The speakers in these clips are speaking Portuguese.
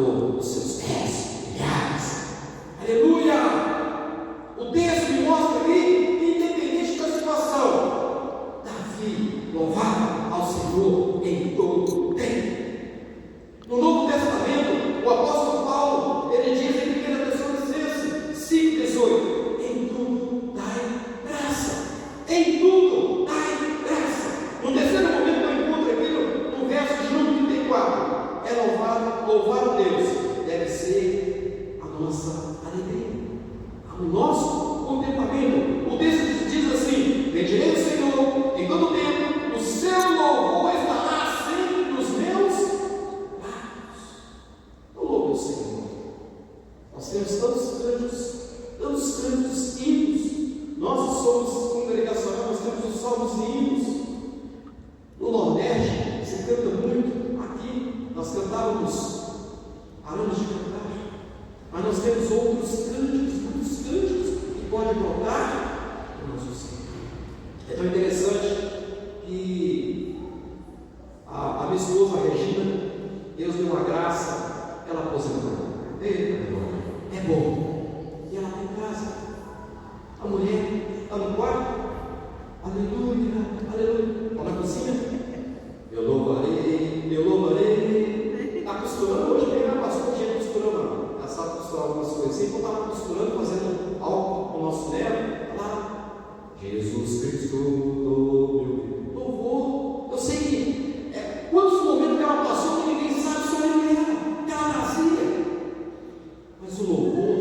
dor dos seus pés molhados. Aleluia! O texto me mostra ali, independente da situação, Davi louvava ao Senhor em todo o tempo. No Novo Testamento, o apóstolo Paulo, ele diz em 1 Tessalonicenses 5,18: em tudo dai graça. Em tudo dai graça. No terceiro momento eu encontro aqui no verso de número 34. Louvar a Deus deve ser a nossa alegria, o nosso contentamento. O texto diz assim: bendirei o Senhor em todo o tempo, o seu louvor estará sempre nos meus lábios. Eu louvo o Senhor. Nós temos tantos cantos, hinos. Nós somos congregacional, nós temos os salmos e hinos. No Nordeste se canta muito. Aqui nós cantávamos Aramos de Cantar, mas nós temos outros cânticos, muitos cânticos que podem brotar o nosso Senhor. É tão interessante que a minha esposa, a Regina, Deus deu uma graça, ela aposentou. É bom. E ela está em casa. A mulher está no quarto. Aleluia, aleluia. Está na cozinha. Eu louvarei. Está costurando hoje, nem ela passou o dia costurando. Ela sabe costurar algumas coisas. Então estava costurando, fazendo algo com o nosso neto. Lá, Jesus Cristo, louvor. Eu sei que quantos momentos que ela passou que ninguém sabe sobre ela, que ela trazia. Mas o louvor,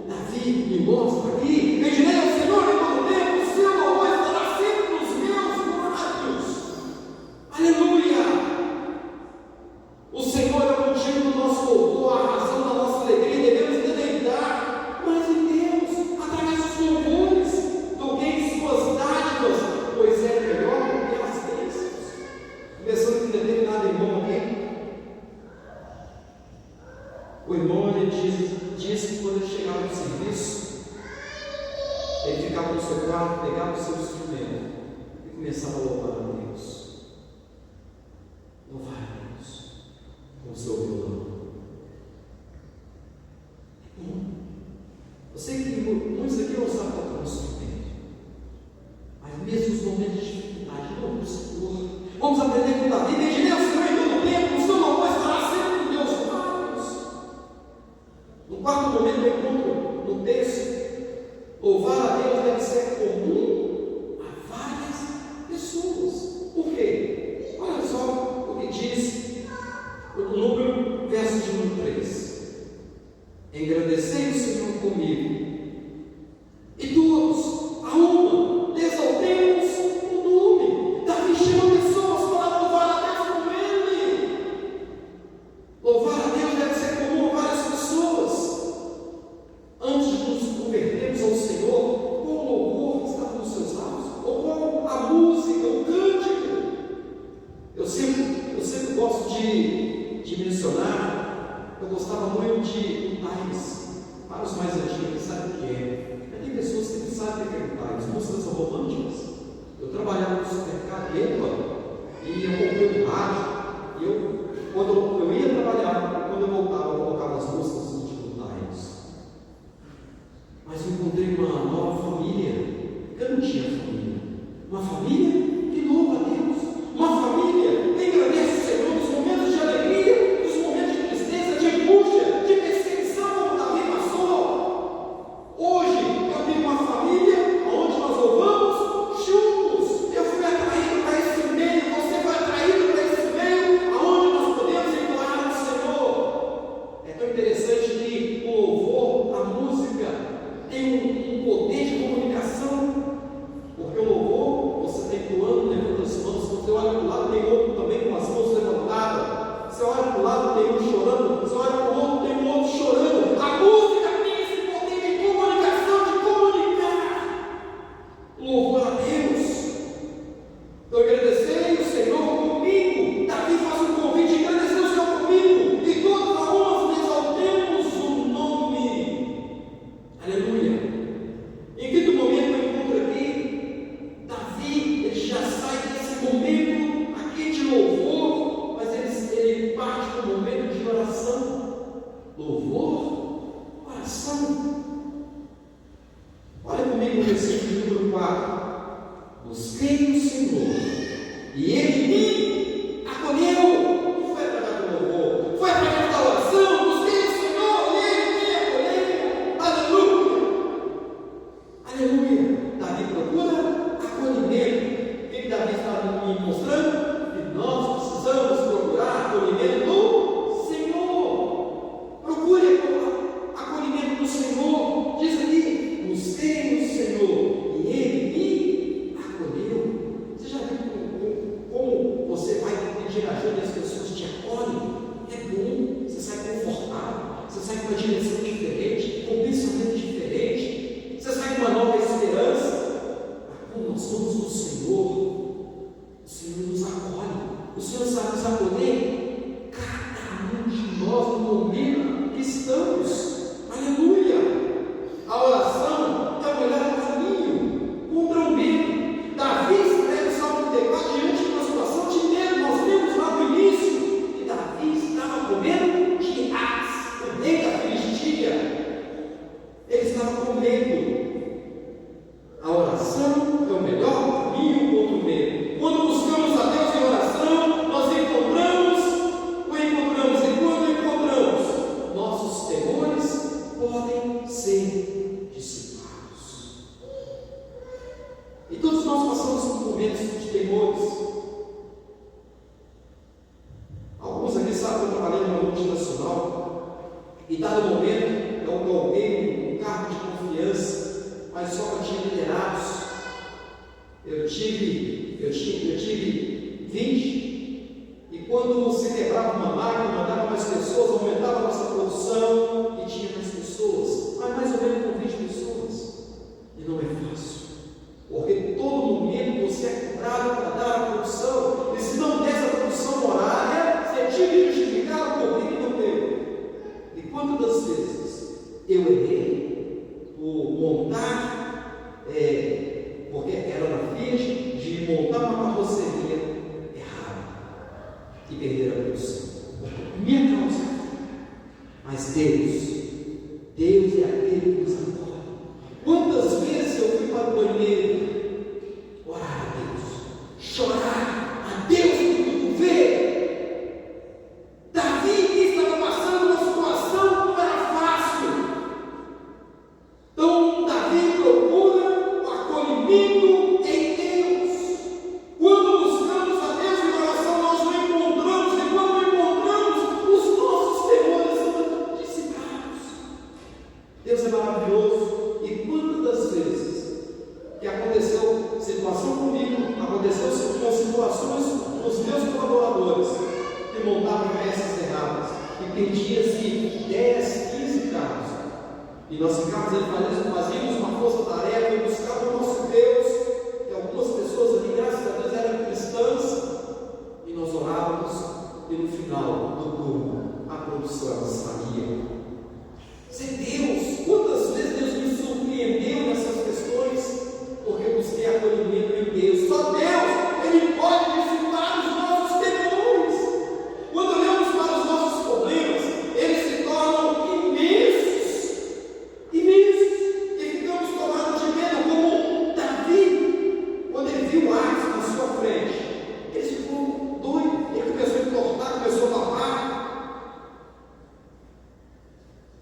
Davi me mostra aqui: bendirei ao Senhor em todo o tempo, o seu louvor estará sempre nos meus lábios. Aleluia! O Senhor é o motivo do nosso louvor, a razão da nossa alegria. Devemos deleitar mais em Deus, através dos louvores, do que em suas dádivas, pois é melhor do que as bênçãos. Começando com determinado irmão aqui. O irmão, ele diz que quando ele chegava no serviço, ele ficava no seu quarto, pegava o seu instrumento e começava a louvar a Deus. Louvar a Deus com o seu violão. Eu sei que muitos aqui não sabem tocar um instrumento, mas mesmo nos momentos de dificuldade, louve o Senhor. Vamos aprender com Davi: bendirei ao Senhor em todo o tempo, o seu louvor estará sempre nos meus lábios. No quarto momento eu encontro no texto: louvar a Deus deve ser comum a várias pessoas. Por quê? Olha só o que diz o número, verso de número 3: engrandecei o Senhor comigo, e todos, a uma, exaltemos o nome. Davi chama pessoas para louvar a Deus com ele. Louvar a Deus deve ser comum a várias pessoas. Antes de nos convertermos ao Senhor, qual louvor estava nos seus lábios? Ou qual a música, o cântico? Eu sempre gosto de mencionar, eu gostava muito de Times. Para os mais antigos, sabem o que é? Tem pessoas que não sabem o que é Times, músicas românticas. Eu trabalhava no supermercado e eu comprei um rádio, e quando eu ia trabalhar, quando eu voltava, eu colocava as músicas do tipo Times. Mas eu encontrei uma nova família, que eu não tinha família. Uma família que louva a Deus. Uma família que agradece o Senhor nos momentos de alegria, nos momentos de tristeza, de angústia, de perseguição, como Davi passou. Hoje eu tenho uma família onde nós louvamos juntos. Eu fui atraído para esse meio, você foi atraído para esse meio, aonde nós podemos implorar ao Senhor. louvor, oração. Olha comigo no versículo número 4. Busquei o Senhor, e Ele me acolheu. Não foi através do louvor, foi através da oração. Busquei o Senhor, e Ele me acolheu. Aleluia! Aleluia! Davi procura acolhimento. O que Davi está me mostrando? Que nós precisamos procurar acolhimento do Senhor. Procure acolhimento do Senhor. Diz aqui: busquei o Senhor, e Ele me acolheu. Você já viu como você vai pedir ajuda e as pessoas te acolhem? É bom, você sai confortável, você sai com uma direção diferente, com um pensamento diferente, você sai com uma nova esperança. Como nós somos do Senhor, o Senhor nos acolhe. O Senhor sabe nos acolher cada um de nós no momento que estamos. Aleluia! A oração é o melhor caminho contra o medo. Davi escreve o Salmo 34 diante de uma situação de medo. Nós vimos lá no início que Davi estava com medo de As, o rei da Filistia. Ele estava com medo. A oração é o melhor caminho contra o medo. Quando buscamos a Deus em oração, nós encontramos. E quando encontramos, nossos temores podem ser dissipados. E todos nós passamos por momentos de temores. Alguns aqui sabem que eu trabalhei numa multinacional, e dado momento eu coloquei um cargo de confiança, mas só que eu tinha liderados. Eu tive 20, e quando se quebrava uma máquina, mandava mais pessoas, aumentava a nossa produção e tinha mais pessoas, mas mais ou menos com 20 pessoas. E não é fácil, porque todo momento você é cobrado para dar a produção, e se não der essa produção horária, você tinha que justificar o que não deu. E quantas vezes eu errei por montar, porque era na Fiat, de montar uma carroceria errada e perder a produção. Minha causa. Mas Deus é aquele que nos acolhe. Quantas vezes eu fui para o banheiro orar a Deus, chorar a Deus que tudo vê. Davi estava passando uma situação que não era fácil. Então Davi procura o acolhimento em Deus. Quando buscamos a Deus em oração, nós o encontramos, e quando o encontramos, os nossos temores são dissipados. Deus é maravilhoso. E quantas vezes que aconteceu situação comigo, aconteceu com situações com os meus colaboradores, que montavam peças erradas, e perdia-se 10, 15 carros. E nós fazíamos uma força-tarefa e buscávamos o nosso Deus, que algumas pessoas ali, graças a Deus, eram cristãs, e nós orávamos, e no final do turno, a produção saía. Isso é Deus. Quantas vezes Deus me surpreendeu nessas questões, porque eu busquei acolhimento em Deus. Só Deus, Ele pode dissipar os nossos temores. Quando olhamos para os nossos problemas, eles se tornam imensos, e ficamos tomados de medo, como Davi, quando ele viu As na sua frente. Ele ficou doido, ele começou a entortar, começou a babar,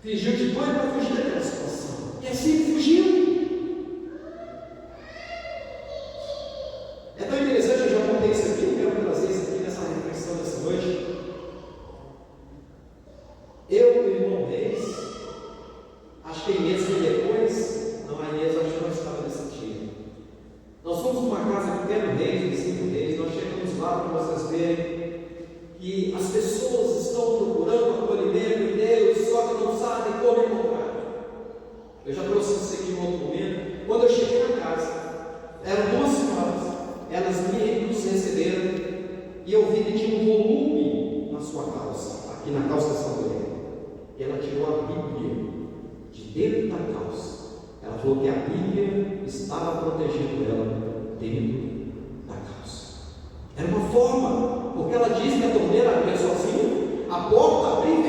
fingiu de banho para fugir daquela situação, e assim fugiu. É tão interessante, eu já contei isso aqui, eu quero trazer isso aqui nessa reflexão dessa noite. Eu e o irmão Reis, acho que Inês foi depois, não, a Inês acho que não estava nesse dia. Nós fomos para uma casa pequena, Reis, de 5 Reis, nós chegamos lá para vocês verem que as pessoas estão procurando acolhimento em Deus, só que não sabem como encontrar. Eu já trouxe isso aqui em outro momento. Quando eu cheguei na casa, eram 2 senhoras, elas nos receberam, e eu vi que tinha um volume na sua calça, aqui na calça dessa mulher. E ela tirou a Bíblia de dentro da calça. Ela falou que a Bíblia estava protegendo ela dentro da calça. Era uma forma, porque ela disse que a torneira abria sozinha, a porta abria